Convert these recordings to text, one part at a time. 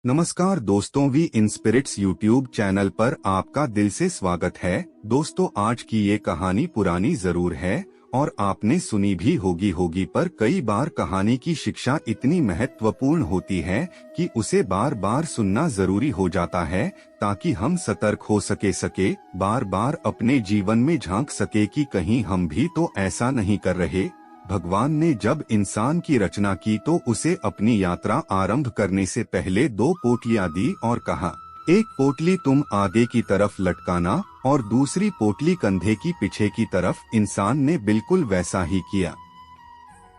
नमस्कार दोस्तों, we इंस्पिरिट्स YouTube channel पर आपका दिल से स्वागत है। दोस्तों, आज की ये कहानी पुरानी जरूर है और आपने सुनी भी होगी पर कई बार कहानी की शिक्षा इतनी महत्वपूर्ण होती है कि उसे बार बार सुनना जरूरी हो जाता है, ताकि हम सतर्क हो सके बार बार अपने जीवन में झांक सके कि कहीं हम भी तो ऐसा नहीं कर रहे। भगवान ने जब इंसान की रचना की तो उसे अपनी यात्रा आरंभ करने से पहले दो पोटलियां दी और कहा, एक पोटली तुम आगे की तरफ लटकाना और दूसरी पोटली कंधे की पीछे की तरफ। इंसान ने बिल्कुल वैसा ही किया।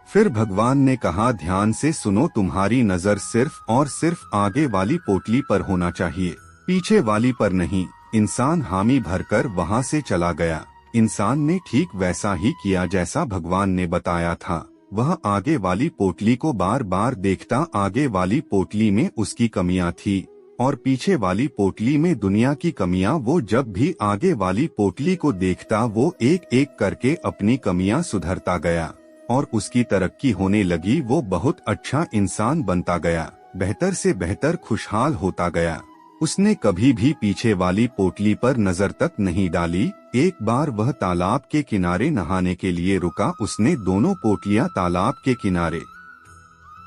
फिर भगवान ने कहा, ध्यान से सुनो, तुम्हारी नजर सिर्फ और सिर्फ आगे वाली पोटली पर होना चाहिए, पीछे वाली पर नहीं। इंसान हामी भरकर वहां से चला गया। इंसान ने ठीक वैसा ही किया जैसा भगवान ने बताया था। वह आगे वाली पोटली को बार बार देखता, आगे वाली पोटली में उसकी कमियां थी और पीछे वाली पोटली में दुनिया की कमियां। वो जब भी आगे वाली पोटली को देखता, वो एक एक करके अपनी कमियां सुधरता गया और उसकी तरक्की होने लगी। वो बहुत अच्छा इंसान बनता गया, बेहतर से बेहतर खुशहाल होता गया। उसने कभी भी पीछे वाली पोटली पर नजर तक नहीं डाली। एक बार वह तालाब के किनारे नहाने के लिए रुका। उसने दोनों पोटलियां तालाब के किनारे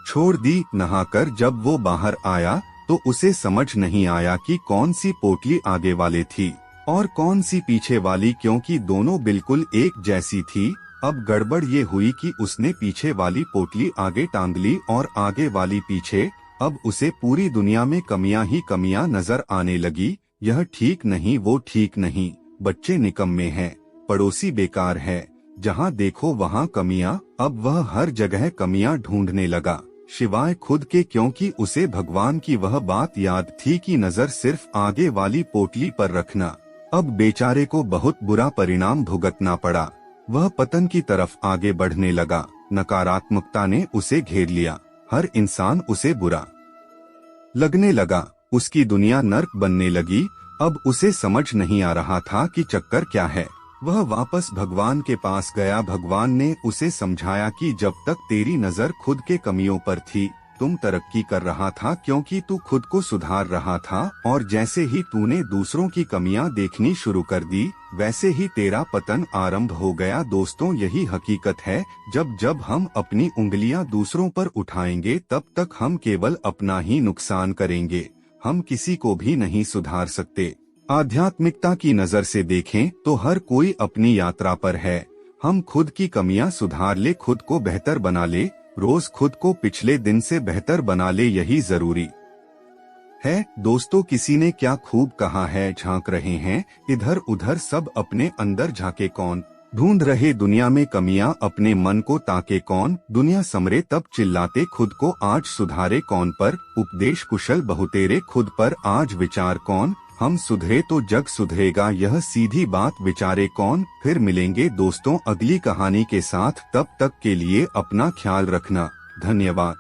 छोड़ दी। नहाकर जब वो बाहर आया तो उसे समझ नहीं आया कि कौन सी पोटली आगे वाले थी और कौन सी पीछे वाली, क्योंकि दोनों बिल्कुल एक जैसी थी। अब गड़बड़ ये हुई कि उसने पीछे वाली पोटली आगे टांग ली और आगे वाली पीछे। अब उसे पूरी दुनिया में कमियां ही कमियां नजर आने लगी। यह ठीक नहीं, वो ठीक नहीं, बच्चे निकम्मे हैं, पड़ोसी बेकार है, जहां देखो वहां कमियां। अब वह हर जगह कमियां ढूंढने लगा, सिवाय खुद के, क्योंकि उसे भगवान की वह बात याद थी कि नजर सिर्फ आगे वाली पोटली पर रखना। अब बेचारे को बहुत बुरा परिणाम भुगतना पड़ा। वह पतन की तरफ आगे बढ़ने लगा। नकारात्मकता ने उसे घेर लिया। हर इंसान उसे बुरा लगने लगा। उसकी दुनिया नर्क बनने लगी। अब उसे समझ नहीं आ रहा था कि चक्कर क्या है। वह वापस भगवान के पास गया। भगवान ने उसे समझाया कि जब तक तेरी नजर खुद के कमियों पर थी, तुम तरक्की कर रहा था, क्योंकि तू खुद को सुधार रहा था। और जैसे ही तूने दूसरों की कमियां देखनी शुरू कर दी, वैसे ही तेरा पतन आरंभ हो गया। दोस्तों, यही हकीकत है। जब जब हम अपनी उंगलियां दूसरों पर उठाएंगे, तब तक हम केवल अपना ही नुकसान करेंगे। हम किसी को भी नहीं सुधार सकते। आध्यात्मिकता की नजर से देखें तो हर कोई अपनी यात्रा पर है। हम खुद की कमियां सुधार ले, खुद को बेहतर बना ले, रोज खुद को पिछले दिन से बेहतर बना ले, यही जरूरी है। दोस्तों, किसी ने क्या खूब कहा है, झांक रहे हैं इधर उधर सब, अपने अंदर झांके कौन। ढूंढ रहे दुनिया में कमियां, अपने मन को ताके कौन। दुनिया समरे तब चिल्लाते, खुद को आज सुधारे कौन। पर उपदेश कुशल बहुतेरे, खुद पर आज विचार कौन। हम सुधरे तो जग सुधरेगा, यह सीधी बात विचारे कौन। फिर मिलेंगे दोस्तों अगली कहानी के साथ, तब तक के लिए अपना ख्याल रखना। धन्यवाद।